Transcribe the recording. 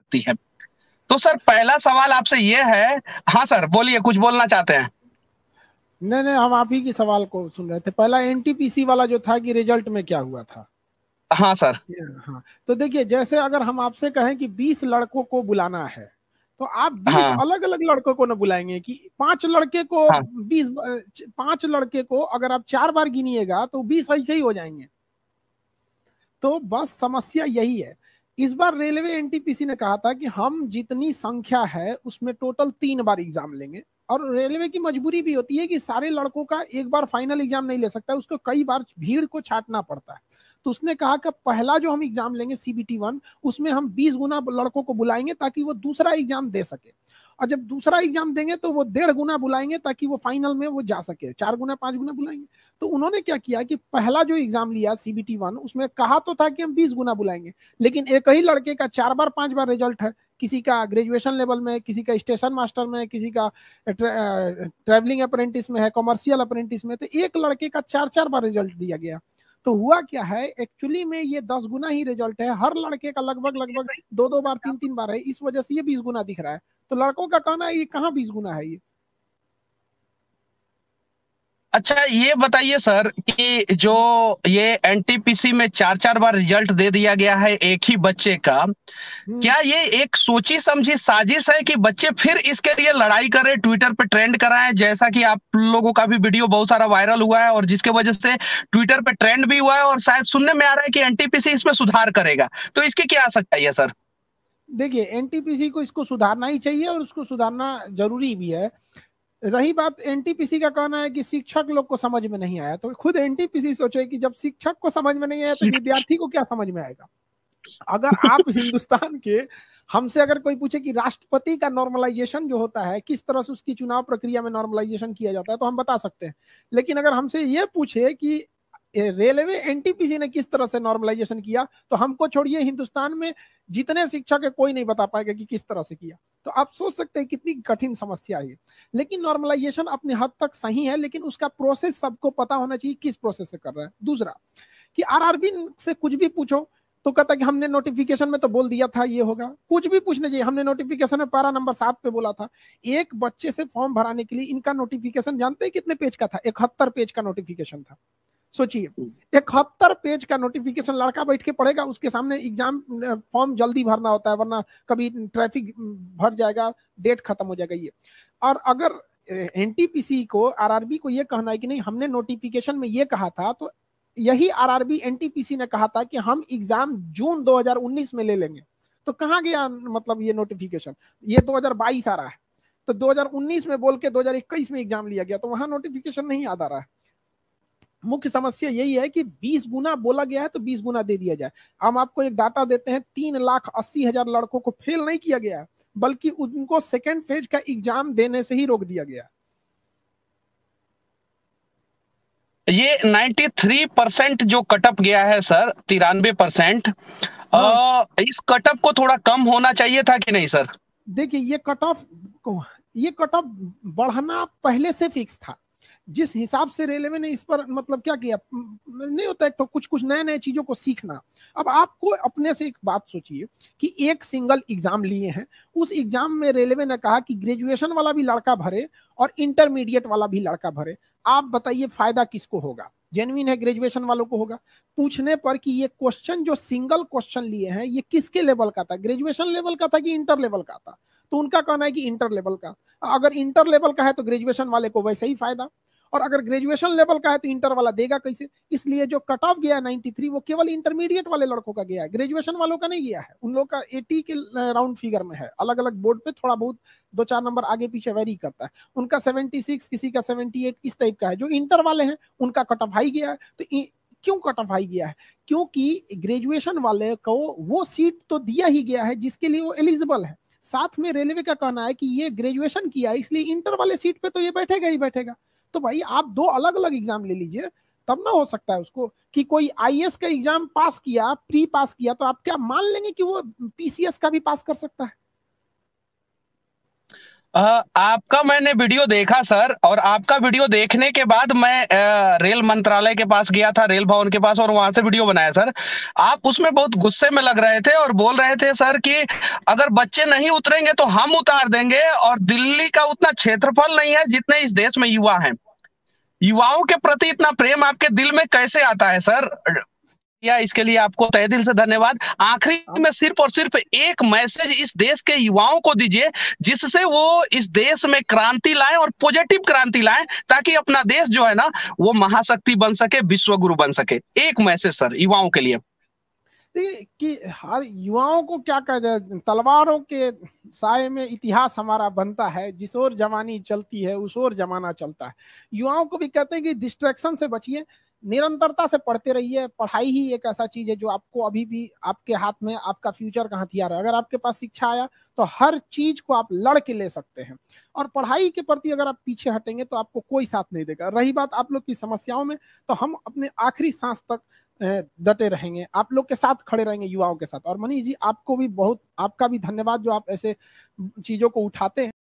सकती है। तो सर पहला सवाल आपसे ये है। हाँ सर बोलिए, कुछ बोलना चाहते हैं? नहीं नहीं, हम आप ही की सवाल को सुन रहे थे। पहला एनटीपीसी वाला जो था कि रिजल्ट में क्या हुआ था। हाँ सर। हाँ, तो देखिए, जैसे अगर हम आपसे कहें कि 20 लड़कों को बुलाना है, तो आप 20 हाँ अलग अलग लड़कों को ना बुलाएंगे कि 5 लड़के को हाँ 20, 5 लड़के को अगर आप 4 बार गिनिएगा तो 20 ऐसे ही हो जाएंगे। तो बस समस्या यही है। इस बार रेलवे एनटीपीसी ने कहा था कि हम जितनी संख्या है उसमें टोटल 3 बार एग्जाम लेंगे। और रेलवे की मजबूरी भी होती है कि सारे लड़कों का एक बार फाइनल एग्जाम नहीं ले सकता, उसको कई बार भीड़ को छाटना पड़ता है। तो उसने कहा कि पहला जो हम एग्जाम लेंगे CBT 1, उसमें हम 20 गुना लड़कों को बुलाएंगे ताकि वो दूसरा एग्जाम दे सके। और जब दूसरा एग्जाम देंगे तो वो 1.5 गुना बुलाएंगे ताकि वो फाइनल में वो जा सके, 4 गुना 5 गुना बुलाएंगे। तो उन्होंने क्या किया कि पहला जो एग्जाम लिया CBT 1, उसमें कहा तो था कि हम 20 गुना बुलाएंगे, लेकिन एक ही लड़के का 4 बार 5 बार रिजल्ट है। किसी का ग्रेजुएशन लेवल में, किसी का स्टेशन मास्टर में, किसी का ट्रेवलिंग अप्रेंटिस में है, कॉमर्शियल अप्रेंटिस में, तो एक लड़के का 4 4 बार रिजल्ट दिया गया। तो हुआ क्या है, एक्चुअली में ये 10 गुना ही रिजल्ट है, हर लड़के का लगभग लगभग 2 2 बार 3 3 बार है, इस वजह से ये 20 गुना दिख रहा है। तो लड़कों का कहना है ये कहाँ 20 गुना है ये। अच्छा ये बताइए सर कि जो ये एनटीपीसी में चार चार बार रिजल्ट दे दिया गया है एक ही बच्चे का, हम्म। क्या ये एक सोची समझी साजिश है कि बच्चे फिर इसके लिए लड़ाई करें, ट्विटर पे ट्रेंड कराएं, जैसा कि आप लोगों का भी वीडियो बहुत सारा वायरल हुआ है और जिसके वजह से ट्विटर पे ट्रेंड भी हुआ है और शायद सुनने में आ रहा है कि एनटीपीसी इसमें सुधार करेगा, तो इसकी क्या सच्चाई है सर? देखिए, एनटीपीसी को इसको सुधारना ही चाहिए और उसको सुधारना जरूरी भी है। रही बात एनटीपीसी का, कहना है कि शिक्षक लोग को समझ में नहीं आया, तो खुद एनटीपीसी सोचे कि जब शिक्षक को समझ में नहीं आया तो विद्यार्थी को क्या समझ में आएगा। अगर आप हिंदुस्तान के, हमसे अगर कोई पूछे कि राष्ट्रपति का नॉर्मलाइजेशन जो होता है किस तरह से उसकी चुनाव प्रक्रिया में नॉर्मलाइजेशन किया जाता है, तो हम बता सकते हैं। लेकिन अगर हमसे ये पूछे कि रेलवे एनटीपीसी ने किस तरह से नॉर्मलाइजेशन किया, तो हमको छोड़िए, हिंदुस्तान में जितने शिक्षक है कोई नहीं बता पाएगा कि किस तरह से किया। तो आप सोच सकते हैं कितनी कठिन समस्या है। लेकिन नॉर्मलाइजेशन अपने हद तक सही है, लेकिन उसका प्रोसेस सबको पता होना चाहिए किस प्रोसेस से कर रहा है। दूसरा कि आरआरबी से कुछ भी पूछो तो कहता कि हमने नोटिफिकेशन में तो बोल दिया था ये होगा। कुछ भी पूछने चाहिए, हमने नोटिफिकेशन में पारा नंबर 7 पे बोला था। एक बच्चे से फॉर्म भराने के लिए इनका नोटिफिकेशन जानते हैं कितने पेज का था? 71 पेज का नोटिफिकेशन था। सोचिए, 71 पेज का नोटिफिकेशन, लड़का बैठ के पढ़ेगा, उसके सामने एग्जाम फॉर्म जल्दी भरना होता है, वरना कभी ट्रैफिक भर जाएगा, डेट खत्म हो जाएगा ये। और अगर एनटीपीसी को, आरआरबी को ये कहना है कि नहीं हमने नोटिफिकेशन में ये कहा था, तो यही आरआरबी एनटीपीसी ने कहा था कि हम एग्जाम जून 2019 में ले लेंगे। तो कहाँ गया मतलब ये नोटिफिकेशन? ये 2022 आ रहा है, तो 2019 में बोल के 2021 में एग्जाम लिया गया, तो वहां नोटिफिकेशन नहीं याद आ रहा है। मुख्य समस्या यही है कि 20 गुना बोला गया है तो 20 गुना दे दिया जाए। हम आपको एक डाटा देते हैं, 3,80,000 लड़कों को फेल नहीं किया गया, बल्कि उनको सेकेंड फेज का एग्जाम देने से ही रोक दिया गया। ये 93% जो कटअप गया है सर, 93%, हाँ, इस कटअप को थोड़ा कम होना चाहिए था कि नहीं सर? देखिए, ये कट ऑफ बढ़ना पहले से फिक्स था। जिस हिसाब से रेलवे ने इस पर मतलब क्या किया, नहीं होता है तो कुछ कुछ नए नए चीजों को सीखना। अब आपको अपने से एक बात सोचिए कि एक सिंगल एग्जाम लिए हैं, उस एग्जाम में रेलवे ने कहा कि ग्रेजुएशन वाला भी लड़का भरे और इंटरमीडिएट वाला भी लड़का भरे। आप बताइए फायदा किसको होगा? जेन्युइन है ग्रेजुएशन वालों को होगा। पूछने पर कि ये क्वेश्चन जो सिंगल क्वेश्चन लिए हैं ये किसके लेवल का था, ग्रेजुएशन लेवल का था कि इंटर लेवल का था? तो उनका कहना है कि इंटर लेवल का। अगर इंटर लेवल का है तो ग्रेजुएशन वाले को वैसे ही फायदा, और अगर ग्रेजुएशन लेवल का है तो इंटर वाला देगा कैसे? इसलिए जो कट ऑफ गया 93, वो केवल इंटरमीडिएट वाले लड़कों का गया है, ग्रेजुएशन वालों का नहीं गया है। उन लोग का 80 के राउंड फिगर में है, अलग अलग बोर्ड पे थोड़ा बहुत 2 4 नंबर आगे पीछे वेरी करता है। उनका 76, किसी का 78 इस टाइप का है। जो इंटर वाले हैं उनका कट ऑफ हाई गया है। तो क्यों कट ऑफ हाई गया है? क्योंकि ग्रेजुएशन वाले को वो सीट तो दिया ही गया है जिसके लिए वो एलिजिबल है। साथ में रेलवे का कहना है कि ये ग्रेजुएशन किया है इसलिए इंटर वाले सीट पे तो ये बैठेगा ही बैठेगा। तो भाई आप दो अलग अलग एग्जाम ले लीजिए, तब ना हो सकता है उसको कि कोई आईएएस का एग्जाम पास किया, प्री पास किया, तो आप क्या मान लेंगे कि वो पीसीएस का भी पास कर सकता है? आपका मैंने वीडियो देखा सर, और आपका वीडियो देखने के बाद मैं रेल मंत्रालय के पास गया था, रेल भवन के पास, और वहां से वीडियो बनाया सर। आप उसमें बहुत गुस्से में लग रहे थे और बोल रहे थे सर कि अगर बच्चे नहीं उतरेंगे तो हम उतार देंगे, और दिल्ली का उतना क्षेत्रफल नहीं है जितने इस देश में युवा हैं। युवाओं के प्रति इतना प्रेम आपके दिल में कैसे आता है सर? या इसके लिए आपको तहे दिल से धन्यवाद। आखिरी में सिर्फ और सिर्फ एक मैसेज इस देश के युवाओं को दीजिए, जिससे वो इस देश में क्रांति लाएं, और पॉजिटिव क्रांति लाएं, ताकि अपना देश जो है ना वो महाशक्ति बन सके, विश्व गुरु बन सके। एक मैसेज सर युवाओं के लिए। देखिए कि हर युवाओं को क्या कहा जाए, तलवारों के साए में इतिहास हमारा बनता है, जिस ओर जवानी चलती है उस ओर जमाना चलता है। युवाओं को भी कहते हैं कि डिस्ट्रैक्शन से बचिए, निरंतरता से पढ़ते रहिए। पढ़ाई ही एक ऐसा चीज है जो आपको अभी भी आपके हाथ में आपका फ्यूचर का हथियार है। अगर आपके पास शिक्षा आया तो हर चीज को आप लड़ के ले सकते हैं, और पढ़ाई के प्रति अगर आप पीछे हटेंगे तो आपको कोई साथ नहीं देगा। रही बात आप लोग की समस्याओं में, तो हम अपने आखिरी सांस तक डटे रहेंगे, आप लोग के साथ खड़े रहेंगे, युवाओं के साथ। और मनीष जी, आपको भी बहुत, आपका भी धन्यवाद जो आप ऐसे चीजों को उठाते हैं।